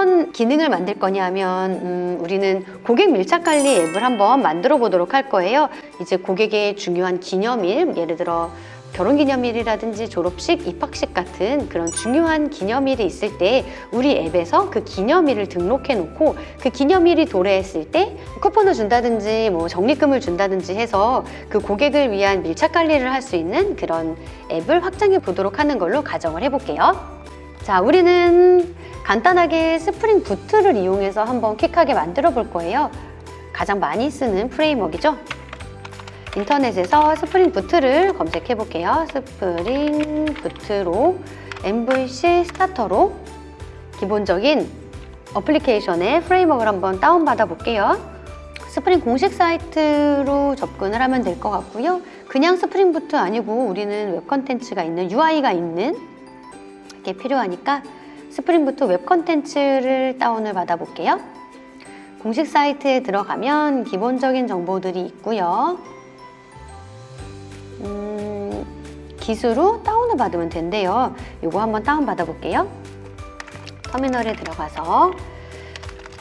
어떤 기능을 만들 거냐 하면 우리는 고객 밀착 관리 앱을 한번 만들어 보도록 할 거예요. 이제 고객의 중요한 기념일, 예를 들어 결혼기념일이라든지 졸업식, 입학식 같은 그런 중요한 기념일이 있을 때 우리 앱에서 그 기념일을 등록해 놓고 그 기념일이 도래했을 때 쿠폰을 준다든지 뭐 적립금을 준다든지 해서 그 고객을 위한 밀착 관리를 할 수 있는 그런 앱을 확장해 보도록 하는 걸로 가정을 해볼게요. 자, 우리는 간단하게 스프링 부트를 이용해서 한번 퀵하게 만들어 볼 거예요. 가장 많이 쓰는 프레임워크이죠. 인터넷에서 스프링 부트를 검색해 볼게요. 스프링 부트로 MVC 스타터로 기본적인 어플리케이션의 프레임워크를 한번 다운받아 볼게요. 스프링 공식 사이트로 접근을 하면 될 것 같고요. 그냥 스프링 부트 아니고 우리는 웹 컨텐츠가 있는 UI가 있는 게 필요하니까 스프링 부트 웹 컨텐츠를 다운을 받아 볼게요. 공식 사이트에 들어가면 기본적인 정보들이 있고요. 기수로 다운을 받으면 된대요. 이거 한번 다운 받아 볼게요. 터미널에 들어가서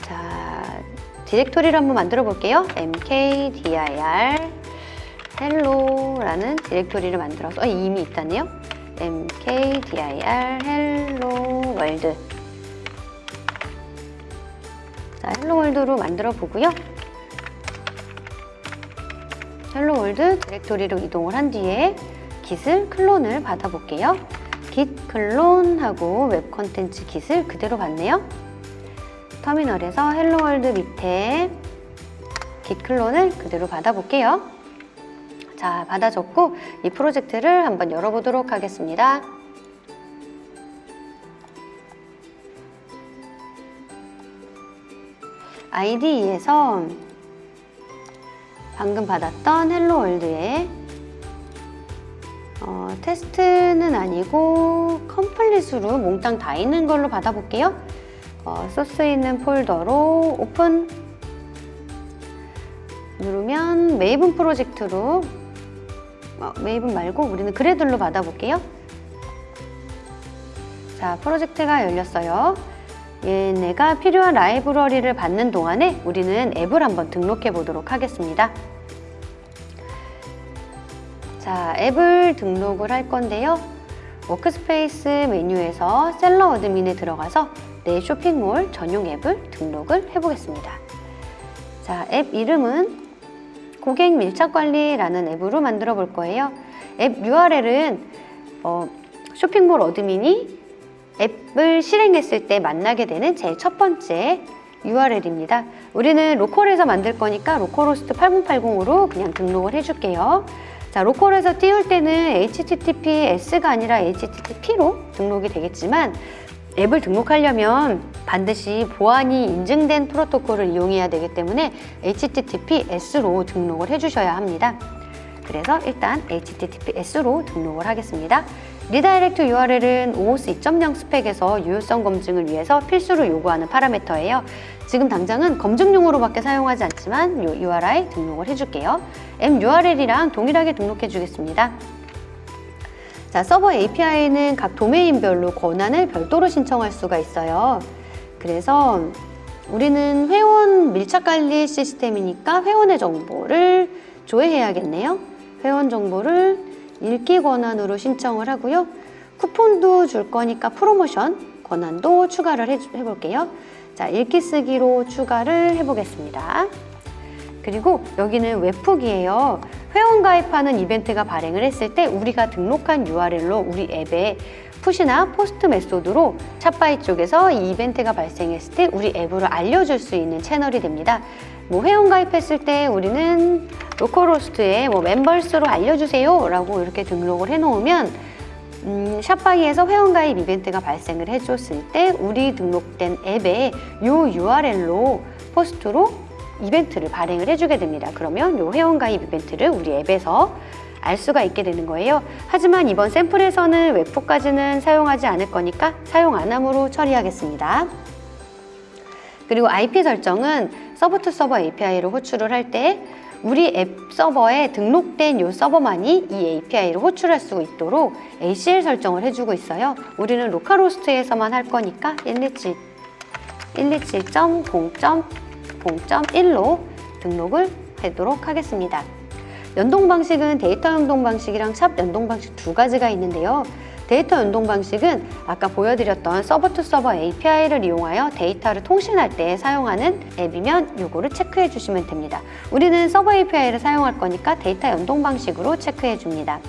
자, 디렉토리를 한번 만들어 볼게요. mkdir hello라는 디렉토리를 만들어서 이미 있다네요. mkdir hello world. 자, hello world로 만들어 보고요. 헬로 월드 디렉토리로 이동을 한 뒤에 git을 클론을 받아 볼게요. git 클론하고 웹 컨텐츠 git을 그대로 받네요. 터미널에서 헬로 월드 밑에 git 클론을 그대로 받아 볼게요. 자, 받아줬고 이 프로젝트를 한번 열어보도록 하겠습니다. IDE에서 방금 받았던 헬로 월드에 테스트는 아니고 컴플릿으로 몽땅 다 있는 걸로 받아볼게요. 소스 있는 폴더로 오픈 누르면 메이븐 프로젝트로 메이븐 말고 우리는 그래들로 받아볼게요. 자, 프로젝트가 열렸어요. 얘네가 필요한 라이브러리를 받는 동안에 우리는 앱을 한번 등록해 보도록 하겠습니다. 자, 앱을 등록을 할 건데요. 워크스페이스 메뉴에서 셀러 어드민에 들어가서 내 쇼핑몰 전용 앱을 등록을 해보겠습니다. 자, 앱 이름은 고객 밀착 관리라는 앱으로 만들어 볼 거예요. 앱 URL은 쇼핑몰 어드민이 앱을 실행했을 때 만나게 되는 제일 첫 번째 URL입니다. 우리는 로컬에서 만들 거니까 로컬호스트 8080으로 그냥 등록을 해줄게요. 자, 로컬에서 띄울 때는 HTTPS가 아니라 HTTP로 등록이 되겠지만 앱을 등록하려면 반드시 보안이 인증된 프로토콜을 이용해야 되기 때문에 HTTPS로 등록을 해주셔야 합니다. 그래서 일단 HTTPS로 등록을 하겠습니다. 리다이렉트 URL은 OOS 2.0 스펙에서 유효성 검증을 위해서 필수로 요구하는 파라미터예요. 지금 당장은 검증용으로밖에 사용하지 않지만 이 URI 등록을 해줄게요. MURL이랑 동일하게 등록해 주겠습니다. 자, 서버 API는 각 도메인별로 권한을 별도로 신청할 수가 있어요. 그래서 우리는 회원 밀착 관리 시스템이니까 회원의 정보를 조회해야겠네요. 회원 정보를 읽기 권한으로 신청을 하고요. 쿠폰도 줄 거니까 프로모션 권한도 추가를 해볼게요. 자, 읽기 쓰기로 추가를 해보겠습니다. 그리고 여기는 웹훅이에요. 회원 가입하는 이벤트가 발행을 했을 때 우리가 등록한 URL로 우리 앱에 푸시나 포스트 메소드로 샷바이 쪽에서 이 이벤트가 발생했을 때 우리 앱으로 알려줄 수 있는 채널이 됩니다. 뭐 회원 가입했을 때 우리는 로컬호스트에 뭐 멤버스로 알려주세요 라고 이렇게 등록을 해놓으면 샷바이에서 회원 가입 이벤트가 발생을 해줬을 때 우리 등록된 앱에 이 URL로 포스트로 이벤트를 발행을 해주게 됩니다. 그러면 이 회원 가입 이벤트를 우리 앱에서 알 수가 있게 되는 거예요. 하지만 이번 샘플에서는 웹포까지는 사용하지 않을 거니까 사용 안 함으로 처리하겠습니다. 그리고 IP 설정은 서버 투 서버 API로 호출을 할 때 우리 앱 서버에 등록된 이 서버만이 이 API를 호출할 수 있도록 ACL 설정을 해주고 있어요. 우리는 로컬호스트에서만 할 거니까 127 127.0.0.1로 등록을 하도록 하겠습니다. 연동 방식은 데이터 연동 방식이랑 샵 연동 방식 두 가지가 있는데요. 데이터 연동 방식은 아까 보여드렸던 서버 투 서버 API를 이용하여 데이터를 통신할 때 사용하는 앱이면 요거를 체크해 주시면 됩니다. 우리는 서버 API를 사용할 거니까 데이터 연동 방식으로 체크해 줍니다.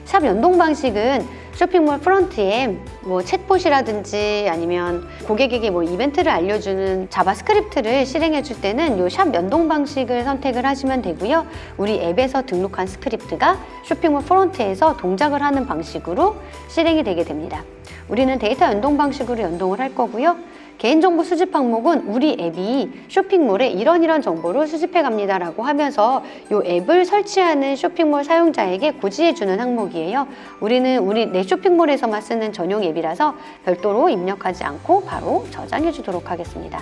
샵 연동 방식은 쇼핑몰 프론트에 뭐 챗봇이라든지 아니면 고객에게 뭐 이벤트를 알려주는 자바스크립트를 실행해 줄 때는 요 샵 연동 방식을 선택을 하시면 되고요. 우리 앱에서 등록한 스크립트가 쇼핑몰 프론트에서 동작을 하는 방식으로 실행이 되게 됩니다. 우리는 데이터 연동 방식으로 연동을 할 거고요. 개인정보 수집 항목은 우리 앱이 쇼핑몰에 이런 정보를 수집해 갑니다 라고 하면서 이 앱을 설치하는 쇼핑몰 사용자에게 고지해주는 항목이에요. 우리는 내 쇼핑몰에서만 쓰는 전용 앱이라서 별도로 입력하지 않고 바로 저장해 주도록 하겠습니다.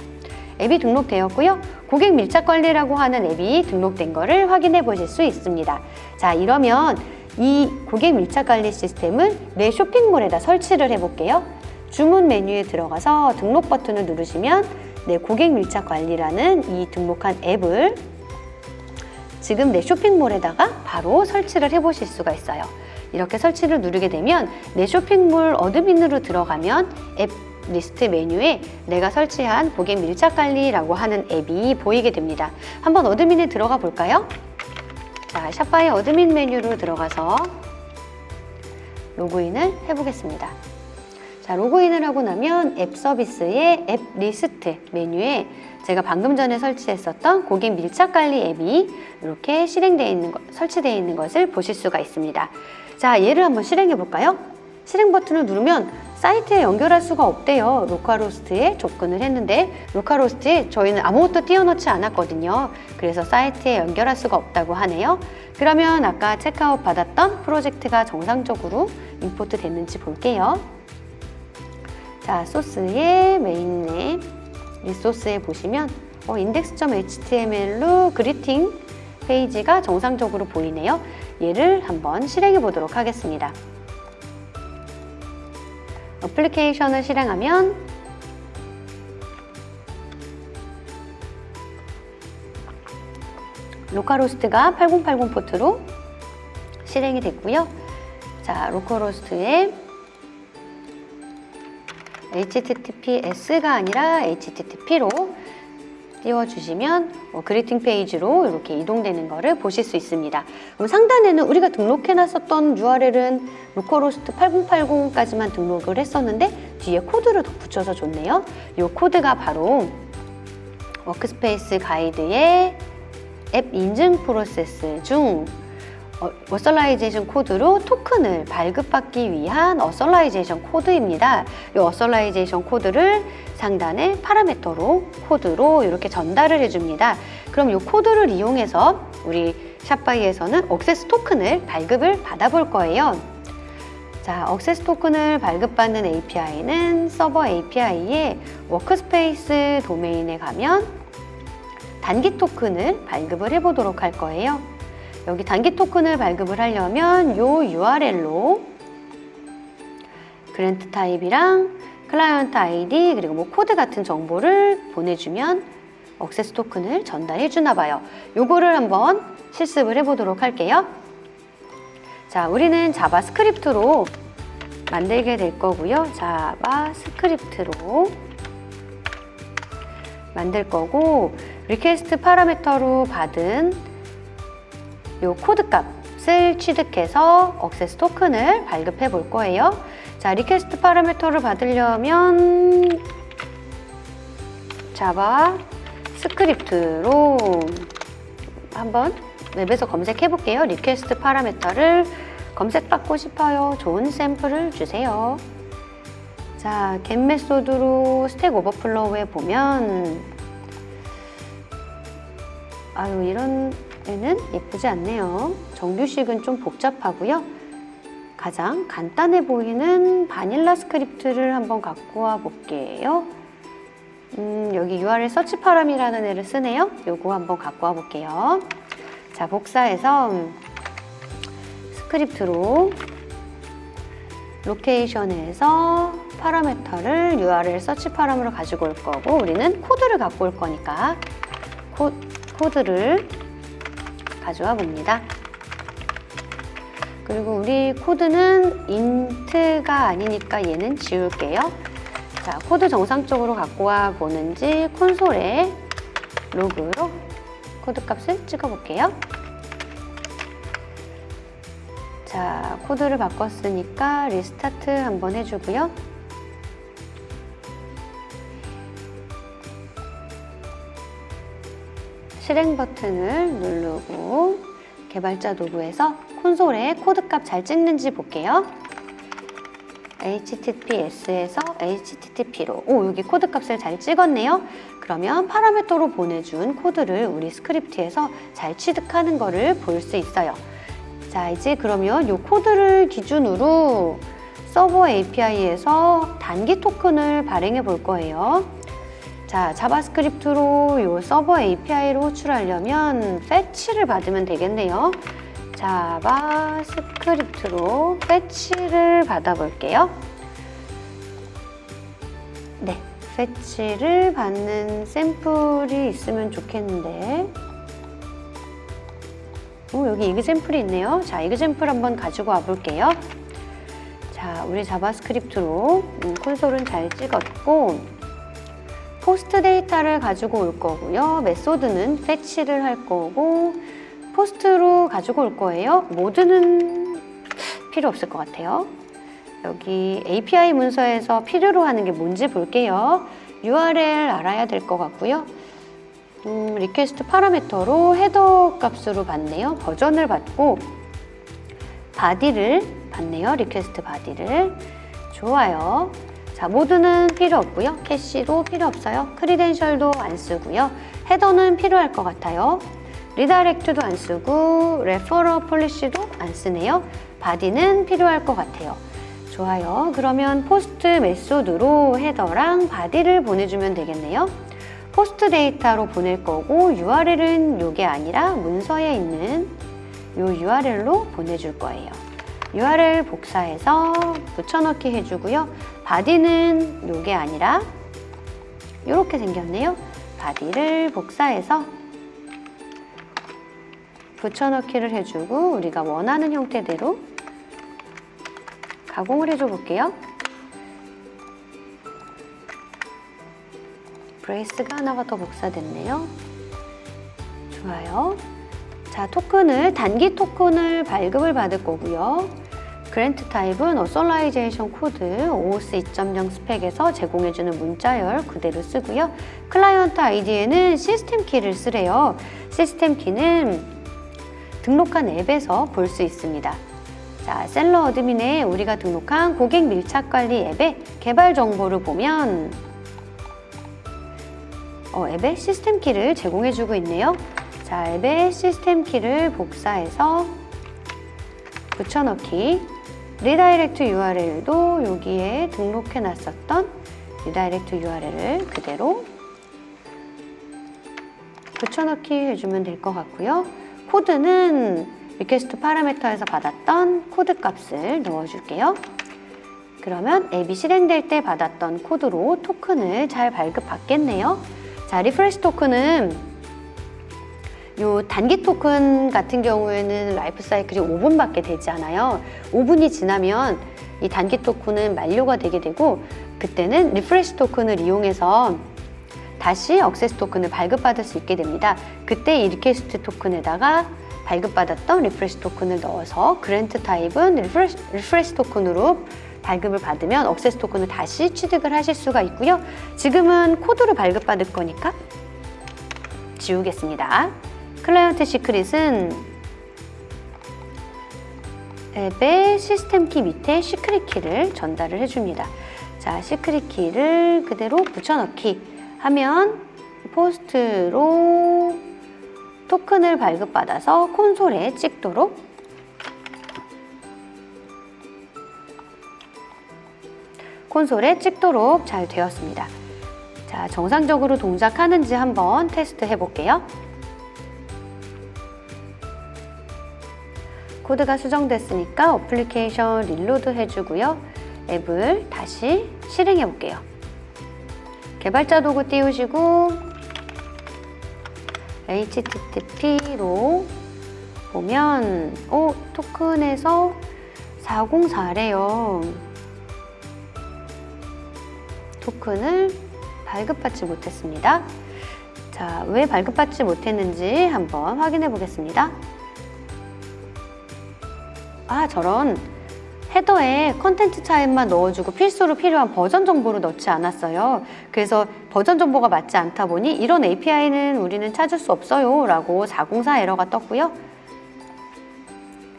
앱이 등록되었고요. 고객 밀착 관리라고 하는 앱이 등록된 거를 확인해 보실 수 있습니다. 자, 이러면 이 고객 밀착 관리 시스템을 내 쇼핑몰에다 설치를 해 볼게요. 주문 메뉴에 들어가서 등록 버튼을 누르시면 내 고객 밀착 관리라는 이 등록한 앱을 지금 내 쇼핑몰에다가 바로 설치를 해 보실 수가 있어요. 이렇게 설치를 누르게 되면 내 쇼핑몰 어드민으로 들어가면 앱 리스트 메뉴에 내가 설치한 고객 밀착 관리라고 하는 앱이 보이게 됩니다. 한번 어드민에 들어가 볼까요? 자, 샵바이 어드민 메뉴로 들어가서 로그인을 해보겠습니다. 자, 로그인을 하고 나면 앱 서비스의 앱 리스트 메뉴에 제가 방금 전에 설치했었던 고객 밀착 관리 앱이 이렇게 설치되어 있는 것을 보실 수가 있습니다. 자, 얘를 한번 실행해 볼까요? 실행 버튼을 누르면 사이트에 연결할 수가 없대요. 로컬호스트에 접근을 했는데 로컬호스트에 저희는 아무것도 띄워놓지 않았거든요. 그래서 사이트에 연결할 수가 없다고 하네요. 그러면 아까 체크아웃 받았던 프로젝트가 정상적으로 임포트 됐는지 볼게요. 자, 소스의 메인넷 리소스에 보시면 index.html로 그리팅 페이지가 정상적으로 보이네요. 얘를 한번 실행해 보도록 하겠습니다. 어플리케이션을 실행하면 로컬호스트가 8080 포트로 실행이 됐고요. 자, 로컬호스트에 HTTPS가 아니라 HTTP로 띄워주시면 그리팅 페이지로 이렇게 이동되는 것을 보실 수 있습니다. 그럼 상단에는 우리가 등록해놨었던 URL은 로컬호스트 8080까지만 등록을 했었는데 뒤에 코드를 덧붙여서 줬네요. 이 코드가 바로 워크스페이스 가이드의 앱 인증 프로세스 중 어설라이제이션 코드로 토큰을 발급받기 위한 어설라이제이션 코드입니다. 이 어설라이제이션 코드를 상단에 파라미터로 코드로 이렇게 전달을 해줍니다. 그럼 이 코드를 이용해서 우리 샵바이에서는 억세스 토큰을 발급을 받아볼 거예요. 자, 억세스 토큰을 발급받는 API는 서버 API의 워크스페이스 도메인에 가면 단기 토큰을 발급을 해보도록 할 거예요. 여기 단기 토큰을 발급을 하려면 요 URL로 그랜트 타입이랑 클라이언트 아이디 그리고 뭐 코드 같은 정보를 보내주면 억세스 토큰을 전달해 주나 봐요. 요거를 한번 실습을 해보도록 할게요. 자, 우리는 자바스크립트로 만들게 될 거고요. 자바스크립트로 만들 거고 리퀘스트 파라미터로 받은 요 코드 값을 취득해서 억세스 토큰을 발급해 볼 거예요. 자, 리퀘스트 파라미터를 받으려면 자바 스크립트로 한번 웹에서 검색해 볼게요. 리퀘스트 파라미터를 검색받고 싶어요. 좋은 샘플을 주세요. 자, get 메소드로 스택 오버플로우에 보면 이런 얘는 예쁘지 않네요. 정규식은 좀 복잡하고요. 가장 간단해 보이는 바닐라 스크립트를 한번 갖고 와 볼게요. 여기 URL 서치 파람이라는 애를 쓰네요. 요거 한번 갖고 와 볼게요. 자, 복사해서 스크립트로 로케이션에서 파라메터를 URL 서치 파람으로 가지고 올 거고 우리는 코드를 갖고 올 거니까 코드를 가져와 봅니다. 그리고 우리 코드는 int가 아니니까 얘는 지울게요. 자, 코드 정상적으로 갖고 와 보는지 콘솔에 로그로 코드 값을 찍어 볼게요. 자, 코드를 바꿨으니까 리스타트 한번 해주고요. 실행 버튼을 누르고 개발자 도구에서 콘솔에 코드 값 잘 찍는지 볼게요. https에서 http로 여기 코드 값을 잘 찍었네요. 그러면 파라미터로 보내준 코드를 우리 스크립트에서 잘 취득하는 거를 볼 수 있어요. 자, 이제 그러면 이 코드를 기준으로 서버 API에서 단기 토큰을 발행해 볼 거예요. 자, 자바스크립트로 이 서버 API로 호출하려면 fetch를 받으면 되겠네요. 자바스크립트로 fetch를 받아볼게요. 네, fetch를 받는 샘플이 있으면 좋겠는데 여기 example이 있네요. 자, example 한번 가지고 와볼게요. 자, 우리 자바스크립트로 콘솔은 잘 찍었고 포스트 데이터를 가지고 올 거고요. 메소드는 fetch를 할 거고 포스트로 가지고 올 거예요. 모드는 필요 없을 것 같아요. 여기 API 문서에서 필요로 하는 게 뭔지 볼게요. URL 알아야 될 것 같고요. 리퀘스트 파라미터로 헤더 값으로 받네요. 버전을 받고 바디를 받네요. 리퀘스트 바디를. 좋아요. 자, 모드는 필요 없고요. 캐시도 필요 없어요. 크리덴셜도 안 쓰고요. 헤더는 필요할 것 같아요. 리다이렉트도 안 쓰고 레퍼럴 폴리시도 안 쓰네요. 바디는 필요할 것 같아요. 좋아요. 그러면 포스트 메소드로 헤더랑 바디를 보내주면 되겠네요. 포스트 데이터로 보낼 거고 URL은 이게 아니라 문서에 있는 이 URL로 보내줄 거예요. URL 복사해서 붙여넣기 해주고요. 바디는 이게 아니라 이렇게 생겼네요. 바디를 복사해서 붙여넣기를 해주고 우리가 원하는 형태대로 가공을 해줘 볼게요. 브레이스가 하나가 더 복사됐네요. 좋아요. 자, 토큰을 단기 토큰을 발급을 받을 거고요. 그랜트 타입은 어솔라이제이션 코드 OOS 2.0 스펙에서 제공해주는 문자열 그대로 쓰고요. 클라이언트 아이디에는 시스템 키를 쓰래요. 시스템 키는 등록한 앱에서 볼 수 있습니다. 자, 셀러 어드민에 우리가 등록한 고객 밀착 관리 앱의 개발 정보를 보면 앱의 시스템 키를 제공해주고 있네요. 자, 앱의 시스템 키를 복사해서 붙여넣기. 리다이렉트 URL도 여기에 등록해놨었던 리다이렉트 URL을 그대로 붙여넣기 해주면 될 것 같고요. 코드는 리퀘스트 파라미터에서 받았던 코드 값을 넣어줄게요. 그러면 앱이 실행될 때 받았던 코드로 토큰을 잘 발급받겠네요. 자, 리프레시 토큰은 요 단기 토큰 같은 경우에는 라이프 사이클이 5분밖에 되지 않아요. 5분이 지나면 이 단기 토큰은 만료가 되게 되고 그때는 리프레시 토큰을 이용해서 다시 억세스 토큰을 발급받을 수 있게 됩니다. 그때 이 리퀘스트 토큰에다가 발급받았던 리프레시 토큰을 넣어서 그랜트 타입은 리프레시 토큰으로 발급을 받으면 억세스 토큰을 다시 취득을 하실 수가 있고요. 지금은 코드를 발급받을 거니까 지우겠습니다. 클라이언트 시크릿은 앱의 시스템 키 밑에 시크릿 키를 전달을 해줍니다. 자, 시크릿 키를 그대로 붙여넣기 하면 포스트로 토큰을 발급받아서 콘솔에 찍도록 잘 되었습니다. 자, 정상적으로 동작하는지 한번 테스트 해볼게요. 코드가 수정됐으니까 어플리케이션 릴로드 해주고요. 앱을 다시 실행해 볼게요. 개발자 도구 띄우시고 HTTP로 보면 토큰에서 404래요. 토큰을 발급받지 못했습니다. 자, 왜 발급받지 못했는지 한번 확인해 보겠습니다. 저런 헤더에 컨텐츠 타입만 넣어주고 필수로 필요한 버전 정보를 넣지 않았어요. 그래서 버전 정보가 맞지 않다 보니 이런 API는 우리는 찾을 수 없어요 라고 404 에러가 떴고요.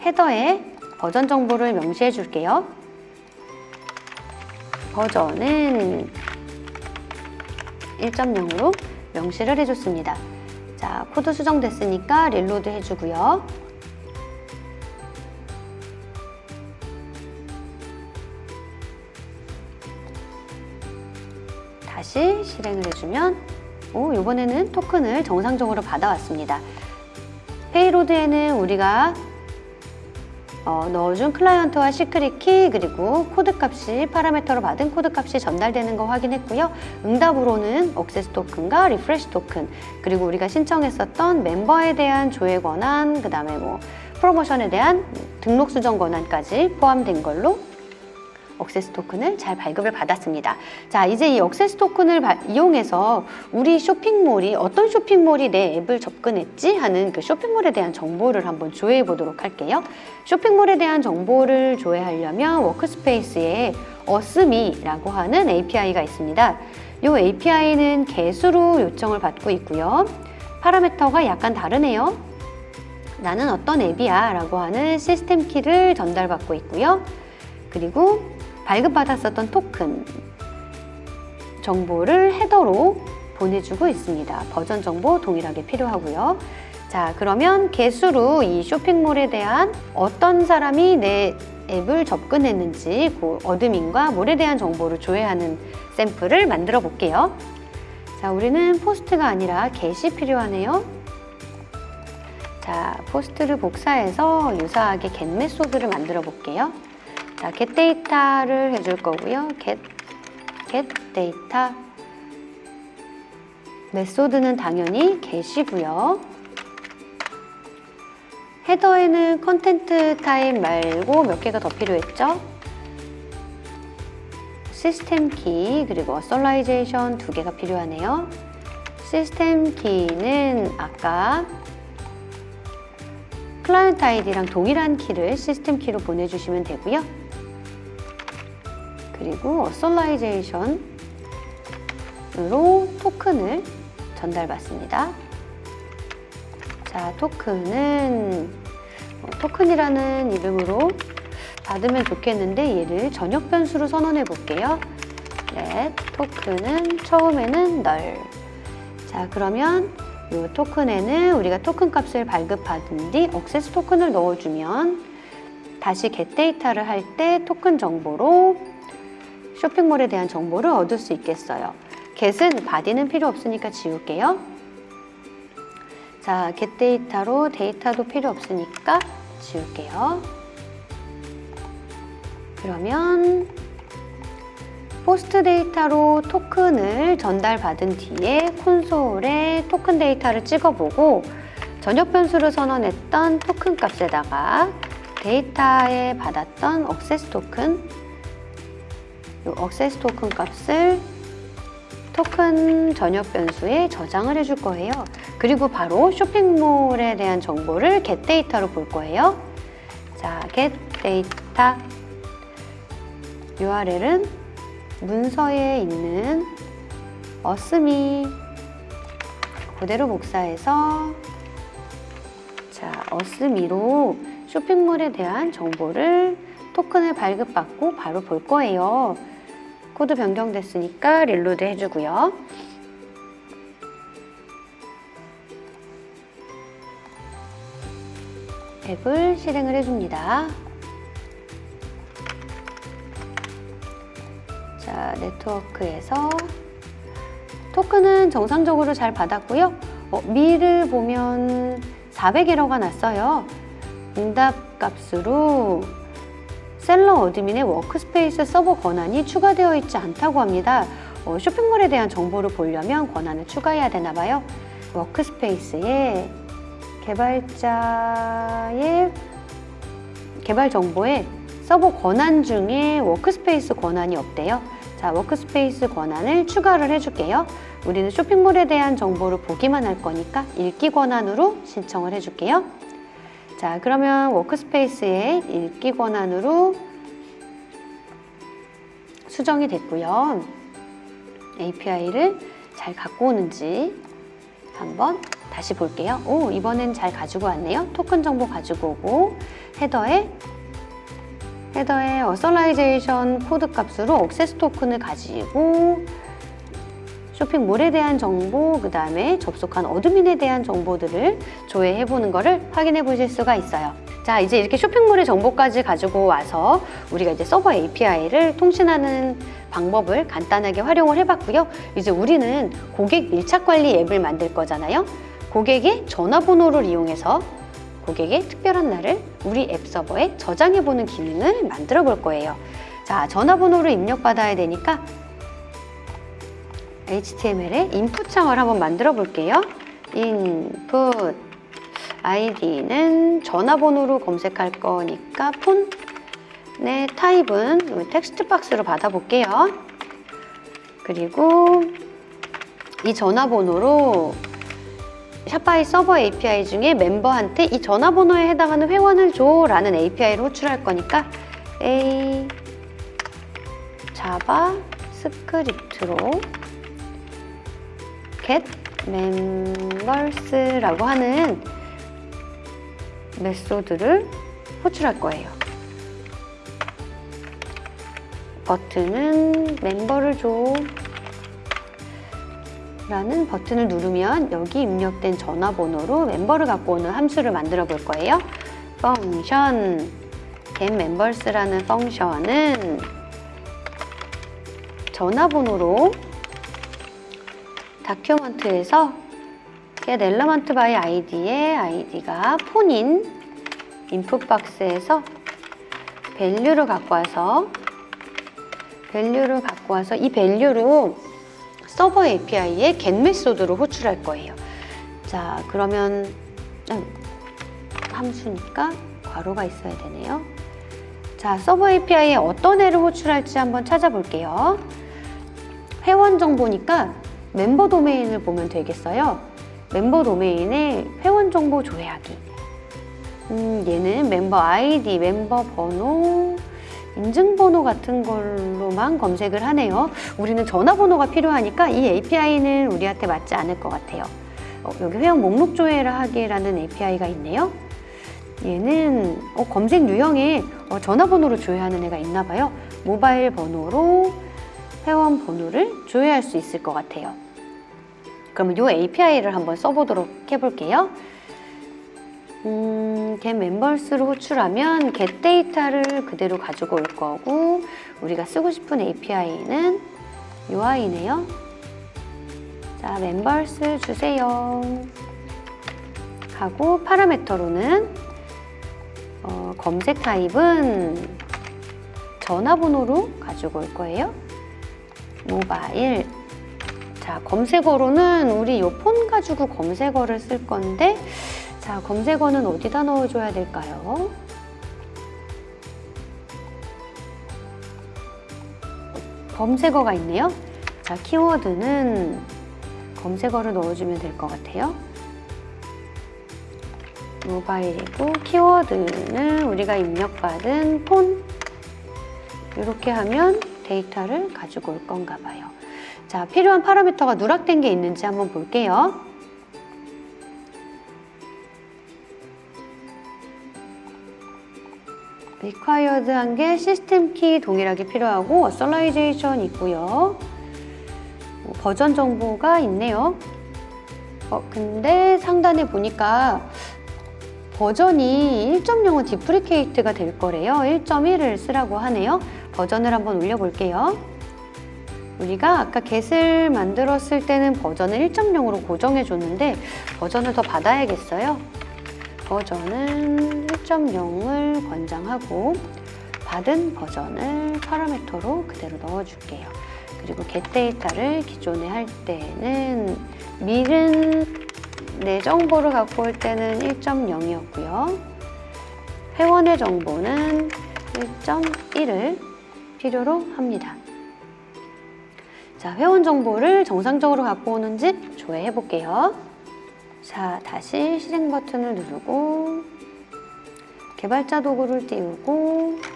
헤더에 버전 정보를 명시해 줄게요. 버전은 1.0으로 명시를 해줬습니다. 자, 코드 수정됐으니까 릴로드 해주고요. 다시 실행을 해주면 이번에는 토큰을 정상적으로 받아왔습니다. 페이로드에는 우리가 넣어준 클라이언트와 시크릿 키 그리고 코드 값이 파라미터로 받은 코드 값이 전달되는 거 확인했고요. 응답으로는 액세스 토큰과 리프레시 토큰 그리고 우리가 신청했었던 멤버에 대한 조회 권한 그 다음에 프로모션에 대한 등록 수정 권한까지 포함된 걸로 액세스 토큰을 잘 발급을 받았습니다. 자, 이제 이 액세스 토큰을 이용해서 우리 쇼핑몰이 어떤 쇼핑몰이 내 앱을 접근했지 하는 그 쇼핑몰에 대한 정보를 한번 조회해 보도록 할게요. 쇼핑몰에 대한 정보를 조회하려면 워크스페이스에 어스미라고 하는 API가 있습니다. 이 API는 개수로 요청을 받고 있고요. 파라미터가 약간 다르네요. 나는 어떤 앱이야 라고 하는 시스템 키를 전달받고 있고요. 그리고 발급받았었던 토큰 정보를 헤더로 보내주고 있습니다. 버전 정보 동일하게 필요하고요. 자, 그러면 개수로 이 쇼핑몰에 대한 어떤 사람이 내 앱을 접근했는지 그 어드민과 몰에 대한 정보를 조회하는 샘플을 만들어 볼게요. 자, 우리는 포스트가 아니라 get이 필요하네요. 자, 포스트를 복사해서 유사하게 get 메소드를 만들어 볼게요. 자, get 데이터를 해줄 거고요. get 데이터 메소드는 당연히 get이고요. 헤더에는 컨텐트 타입 말고 몇 개가 더 필요했죠? 시스템 키 그리고 어설라이제이션 2개가 필요하네요. 시스템 키는 아까 클라이언트 아이디랑 동일한 키를 시스템 키로 보내주시면 되고요. 그리고 어설라이제이션으로 토큰을 전달받습니다. 자, 토큰이라는 이름으로 받으면 좋겠는데 얘를 전역 변수로 선언해 볼게요. 토큰은 처음에는 널. 자, 그러면 이 토큰에는 우리가 토큰 값을 발급받은 뒤 액세스 토큰을 넣어주면 다시 get 데이터를 할 때 토큰 정보로 쇼핑몰에 대한 정보를 얻을 수 있겠어요. get은 body는 필요 없으니까 지울게요. 자, get 데이터로 데이터도 필요 없으니까 지울게요. 그러면 포스트 데이터로 토큰을 전달받은 뒤에 콘솔에 토큰 데이터를 찍어보고 전역 변수를 선언했던 토큰 값에다가 데이터에 받았던 액세스 토큰, 이 액세스 토큰 값을 토큰 전역 변수에 저장을 해줄 거예요. 그리고 바로 쇼핑몰에 대한 정보를 get 데이터로 볼 거예요. 자, get 데이터 URL은 문서에 있는 어스미 그대로 복사해서 자, 어스미로 쇼핑몰에 대한 정보를 토큰을 발급받고 바로 볼 거예요. 코드 변경됐으니까 릴로드 해주고요. 앱을 실행을 해줍니다. 자, 네트워크에서 토큰은 정상적으로 잘 받았고요. 미를 보면 400에러가 났어요. 응답 값으로 셀러 어드민의 워크스페이스 서버 권한이 추가되어 있지 않다고 합니다. 쇼핑몰에 대한 정보를 보려면 권한을 추가해야 되나 봐요. 워크스페이스에 개발자의 개발 정보에 서버 권한 중에 워크스페이스 권한이 없대요. 자, 워크스페이스 권한을 추가를 해줄게요. 우리는 쇼핑몰에 대한 정보를 보기만 할 거니까 읽기 권한으로 신청을 해줄게요. 자, 그러면 워크스페이스에 읽기 권한으로 수정이 됐고요. API를 잘 갖고 오는지 한번 다시 볼게요. 오, 이번엔 잘 가지고 왔네요. 토큰 정보 가지고 오고 헤더에 어설라이제이션 코드 값으로 액세스 토큰을 가지고 쇼핑몰에 대한 정보, 그 다음에 접속한 어드민에 대한 정보들을 조회해 보는 거를 확인해 보실 수가 있어요. 자, 이제 이렇게 쇼핑몰의 정보까지 가지고 와서 우리가 이제 서버 API를 통신하는 방법을 간단하게 활용을 해봤고요. 이제 우리는 고객 밀착 관리 앱을 만들 거잖아요. 고객의 전화번호를 이용해서 고객의 특별한 날을 우리 앱 서버에 저장해보는 기능을 만들어 볼 거예요. 자, 전화번호를 입력받아야 되니까 HTML에 인풋 창을 한번 만들어 볼게요. 인풋 아이디는 전화번호로 검색할 거니까 폰의 타입은 텍스트 박스로 받아 볼게요. 그리고 이 전화번호로 샤파이 서버 API 중에 멤버한테 이 전화번호에 해당하는 회원을 줘 라는 API를 호출할 거니까 A 자바스크립트로 get members라고 하는 메소드를 호출할 거예요. 버튼은 멤버를 줘 라는 버튼을 누르면 여기 입력된 전화번호로 멤버를 갖고 오는 함수를 만들어 볼 거예요. 펑션 getMembers라는 펑션은 전화번호로 다큐먼트에서 getElement by id의 id가 폰인 인풋 박스에서 밸류를 갖고 와서 이 밸류로 서버 API에 get 메소드로 호출할 거예요. 자, 그러면 함수니까 괄호가 있어야 되네요. 자, 서버 API에 어떤 애를 호출할지 한번 찾아볼게요. 회원 정보니까 멤버 도메인을 보면 되겠어요. 멤버 도메인에 회원 정보 조회하기. 얘는 멤버 아이디, 멤버 번호, 인증번호 같은 걸로만 검색을 하네요. 우리는 전화번호가 필요하니까 이 API는 우리한테 맞지 않을 것 같아요. 여기 회원 목록 조회를 하기라는 API가 있네요. 얘는 검색 유형에 전화번호로 조회하는 애가 있나 봐요. 모바일 번호로 회원 번호를 조회할 수 있을 것 같아요. 그러면 이 API를 한번 써보도록 해볼게요. get members를 호출하면 get 데이터를 그대로 가지고 올 거고 우리가 쓰고 싶은 API는 UI네요. 자, members 주세요 하고 파라미터로는 검색 타입은 전화번호로 가지고 올 거예요. 모바일. 자, 검색어로는 우리 요 폰 가지고 검색어를 쓸 건데 자, 검색어는 어디다 넣어줘야 될까요? 검색어가 있네요. 자, 키워드는 검색어를 넣어주면 될 것 같아요. 모바일이고 키워드는 우리가 입력받은 폰 이렇게 하면 데이터를 가지고 올 건가 봐요. 자, 필요한 파라미터가 누락된 게 있는지 한번 볼게요. required 한 게 시스템 키 동일하게 필요하고 어설라이제이션 있고요. 버전 정보가 있네요. 근데 상단에 보니까 버전이 1.0은 디프리케이트가 될 거래요. 1.1을 쓰라고 하네요. 버전을 한번 올려볼게요. 우리가 아까 get을 만들었을 때는 버전을 1.0으로 고정해 줬는데 버전을 더 받아야겠어요. 버전은 1.0을 권장하고 받은 버전을 파라미터로 그대로 넣어줄게요. 그리고 get 데이터를 기존에 할 때는 밀은 내 정보를 갖고 올 때는 1.0이었고요. 회원의 정보는 1.1을 필요로 합니다. 자, 회원 정보를 정상적으로 갖고 오는지 조회해 볼게요. 자, 다시 실행 버튼을 누르고 개발자 도구를 띄우고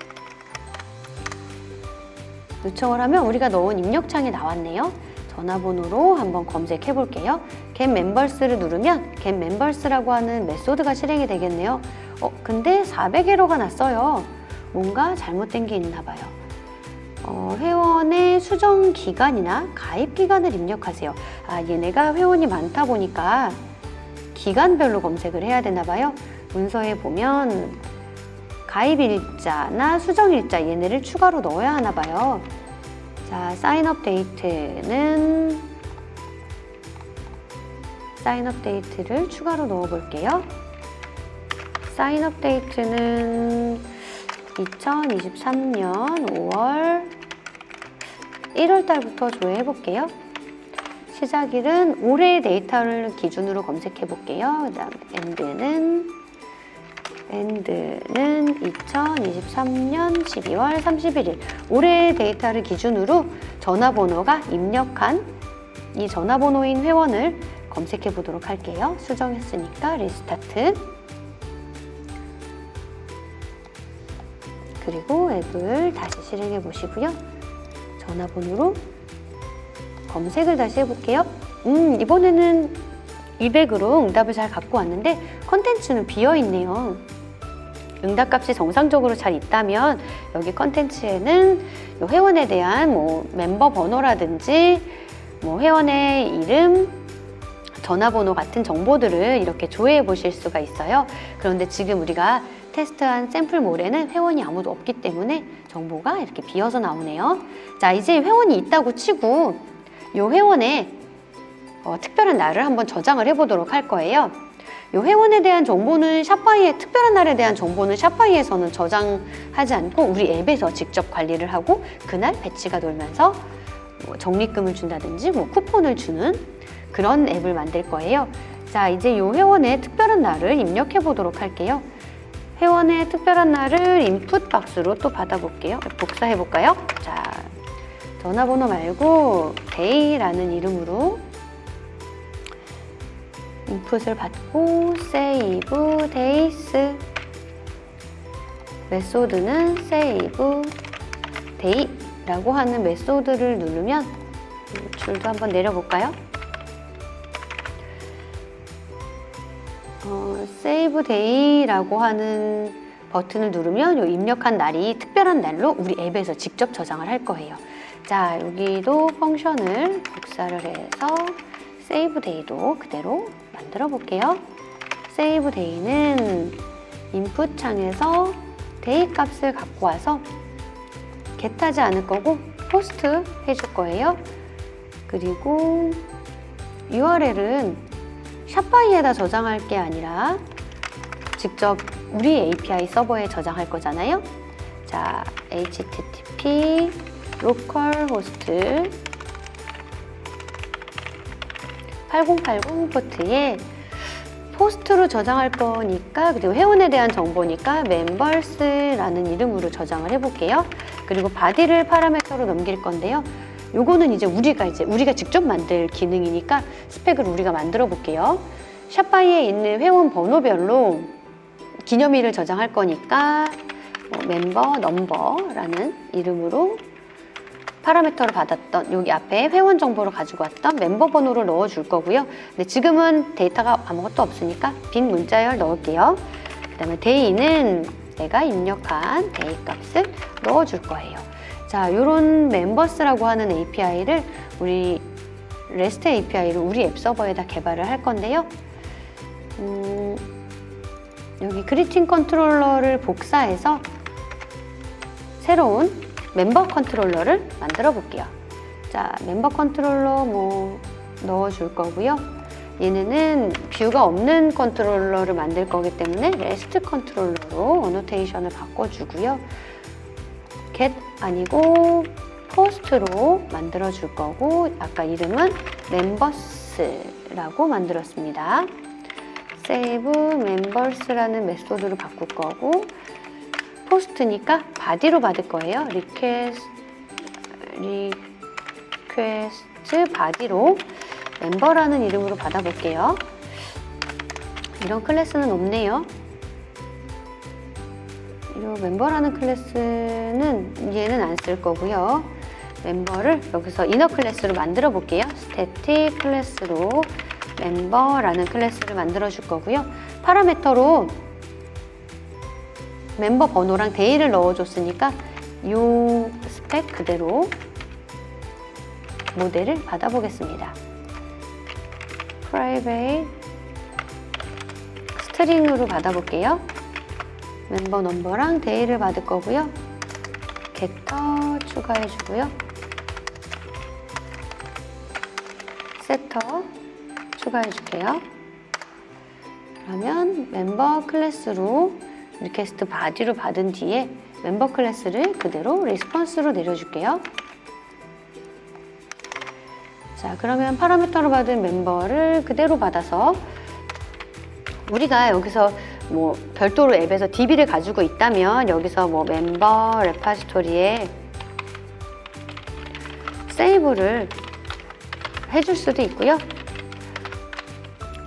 요청을 하면 우리가 넣은 입력창이 나왔네요. 전화번호로 한번 검색해 볼게요. get members를 누르면 get members라고 하는 메소드가 실행이 되겠네요. 근데 400에러가 났어요. 뭔가 잘못된 게 있나 봐요. 회원의 수정 기간이나 가입 기간을 입력하세요. 얘네가 회원이 많다 보니까 기간별로 검색을 해야 되나 봐요. 문서에 보면 가입 일자나 수정 일자 얘네를 추가로 넣어야 하나 봐요. 자, 사인업 데이트는 사인업 데이트를 추가로 넣어 볼게요. 사인업 데이트는 2023년 5월 1월 달부터 조회해 볼게요. 시작일은 올해의 데이터를 기준으로 검색해 볼게요. 그 다음에 엔드는 2023년 12월 31일 올해의 데이터를 기준으로 전화번호가 입력한 이 전화번호인 회원을 검색해 보도록 할게요. 수정했으니까 리스타트. 그리고 앱을 다시 실행해 보시고요. 전화번호로 검색을 다시 해볼게요. 이번에는 200으로 응답을 잘 갖고 왔는데 컨텐츠는 비어있네요. 응답값이 정상적으로 잘 있다면 여기 컨텐츠에는 회원에 대한 멤버 번호라든지 회원의 이름, 전화번호 같은 정보들을 이렇게 조회해 보실 수가 있어요. 그런데 지금 우리가 테스트한 샘플몰에는 회원이 아무도 없기 때문에 정보가 이렇게 비어서 나오네요. 자, 이제 회원이 있다고 치고 이 회원의 특별한 날을 한번 저장을 해보도록 할 거예요. 이 회원에 대한 정보는 샤파이에 특별한 날에 대한 정보는 샤파이에서는 저장하지 않고 우리 앱에서 직접 관리를 하고 그날 배치가 돌면서 적립금을 준다든지 쿠폰을 주는 그런 앱을 만들 거예요. 자, 이제 이 회원의 특별한 날을 입력해 보도록 할게요. 회원의 특별한 날을 인풋 박스로 또 받아볼게요. 복사해 볼까요? 자, 전화번호 말고 day라는 이름으로 인풋을 받고 save days 메소드는 save day라고 하는 메소드를 누르면 줄도 한번 내려볼까요? save day라고 하는 버튼을 누르면 이 입력한 날이 특별한 날로 우리 앱에서 직접 저장을 할 거예요. 자, 여기도 펑션을 복사를 해서 save day도 그대로 만들어 볼게요. save day는 인풋 창에서 day 값을 갖고 와서 get하지 않을 거고 post 해줄 거예요. 그리고 URL은 샤파이에다 저장할 게 아니라 직접 우리 API 서버에 저장할 거잖아요. 자, http localhost 8080 포트에 포스트로 저장할 거니까 그리고 회원에 대한 정보니까 members라는 이름으로 저장을 해볼게요. 그리고 body를 파라미터로 넘길 건데요. 요거는 이제 우리가 직접 만들 기능이니까 스펙을 우리가 만들어 볼게요. 샤파이에 있는 회원 번호별로 기념일을 저장할 거니까 멤버 넘버라는 이름으로 파라미터를 받았던 여기 앞에 회원 정보를 가지고 왔던 멤버 번호를 넣어줄 거고요. 근데 지금은 데이터가 아무것도 없으니까 빈 문자열 넣을게요. 그 다음에 day는 내가 입력한 day 값을 넣어줄 거예요. 자, 요런 멤버스라고 하는 API를 우리 REST API를 우리 앱 서버에다 개발을 할 건데요. 여기 그리팅 컨트롤러를 복사해서 새로운 멤버 컨트롤러를 만들어 볼게요. 자, 멤버 컨트롤러 넣어줄 거고요. 얘네는 뷰가 없는 컨트롤러를 만들 거기 때문에 REST 컨트롤러로 어노테이션을 바꿔주고요. 아니고 포스트로 만들어 줄 거고, 아까 이름은 멤버스라고 만들었습니다. save members라는 메소드로 바꿀 거고, 포스트니까 바디로 받을 거예요. 리퀘스트 바디로 멤버라는 이름으로 받아볼게요. 이런 클래스는 없네요. 이 멤버라는 클래스는 얘는 안 쓸 거고요. 멤버를 여기서 이너 클래스로 만들어 볼게요. static 클래스로 멤버라는 클래스를 만들어 줄 거고요. 파라미터로 멤버 번호랑 데이를 넣어줬으니까 이 스펙 그대로 모델을 받아보겠습니다. private 스트링으로 받아볼게요. 멤버 넘버랑 데이를 받을 거고요. getter 추가해주고요. setter 추가해줄게요. 그러면 멤버 클래스로 리퀘스트 바디로 받은 뒤에 멤버 클래스를 그대로 리스폰스로 내려줄게요. 자, 그러면 파라미터로 받은 멤버를 그대로 받아서 우리가 여기서 뭐 별도로 앱에서 DB를 가지고 있다면 여기서 뭐 멤버 레파지토리에 세이브를 해줄 수도 있고요.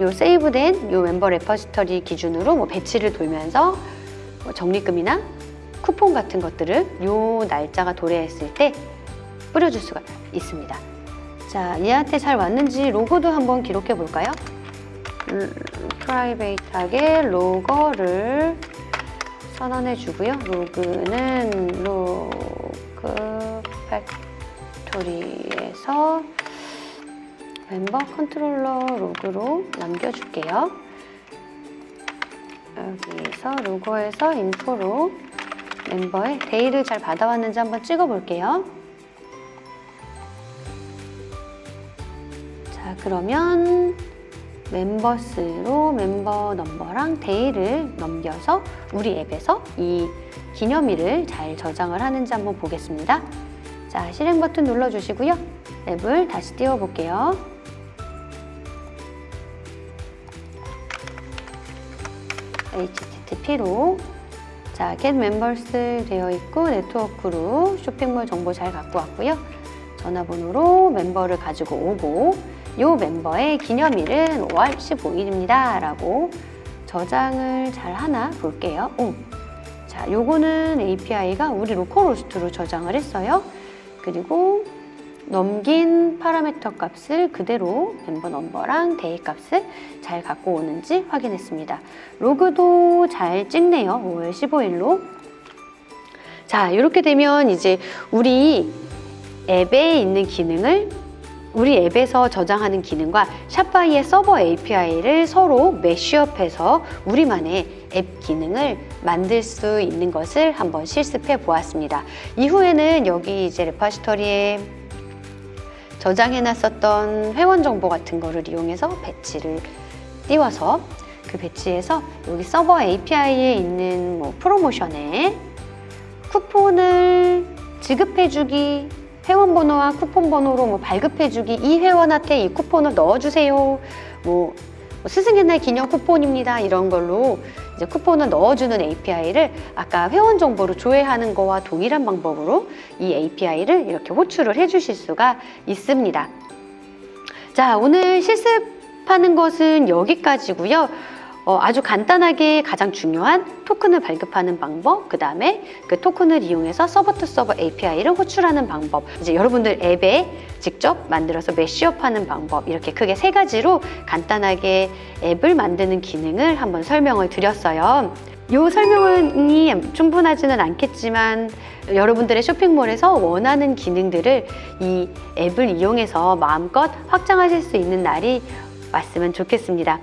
요 세이브된 요 멤버 레퍼지터리 기준으로 뭐 배치를 돌면서 뭐 적립금이나 쿠폰 같은 것들을 요 날짜가 도래했을 때 뿌려줄 수가 있습니다. 자, 얘한테 잘 왔는지 로고도 한번 기록해 볼까요? 프라이베이트하게 로거를 선언해 주고요. 로그는 로그 팩토리에서 멤버 컨트롤러 로그로 남겨줄게요. 여기서 로고에서 인포로 멤버의 데이를 잘 받아왔는지 한번 찍어볼게요. 자, 그러면 멤버스로 멤버 넘버랑 데이를 넘겨서 우리 앱에서 이 기념일을 잘 저장을 하는지 한번 보겠습니다. 자, 실행 버튼 눌러주시고요. 앱을 다시 띄워볼게요. http로 자, get members 되어 있고 네트워크로 쇼핑몰 정보 잘 갖고 왔고요. 전화번호로 멤버를 가지고 오고 요 멤버의 기념일은 5월 15일입니다 라고 저장을 잘 하나 볼게요. 자, 요거는 API가 우리 로컬호스트로 저장을 했어요. 그리고 넘긴 파라미터 값을 그대로 멤버 넘버랑 데이 값을 잘 갖고 오는지 확인했습니다. 로그도 잘 찍네요. 5월 15일로. 자, 이렇게 되면 이제 우리 앱에 있는 기능을 우리 앱에서 저장하는 기능과 샤파이의 서버 API를 서로 매쉬업해서 우리만의 앱 기능을 만들 수 있는 것을 한번 실습해 보았습니다. 이후에는 여기 이제 레파지토리에 저장해놨었던 회원 정보 같은 거를 이용해서 배치를 띄워서 그 배치에서 여기 서버 API에 있는 뭐 프로모션에 쿠폰을 지급해주기, 회원 번호와 쿠폰 번호로 뭐 발급해주기, 이 회원한테 이 쿠폰을 넣어주세요. 뭐 스승의 날 기념 쿠폰입니다. 이런 걸로 이제 쿠폰을 넣어주는 API를 아까 회원 정보로 조회하는 거와 동일한 방법으로 이 API를 이렇게 호출을 해주실 수가 있습니다. 자, 오늘 실습하는 것은 여기까지고요. 아주 간단하게 가장 중요한 토큰을 발급하는 방법, 그 다음에 그 토큰을 이용해서 서버 투 서버 API를 호출하는 방법, 이제 여러분들 앱에 직접 만들어서 매쉬업하는 방법, 이렇게 크게 세 가지로 간단하게 앱을 만드는 기능을 한번 설명을 드렸어요. 이 설명이 충분하지는 않겠지만 여러분들의 쇼핑몰에서 원하는 기능들을 이 앱을 이용해서 마음껏 확장하실 수 있는 날이 왔으면 좋겠습니다.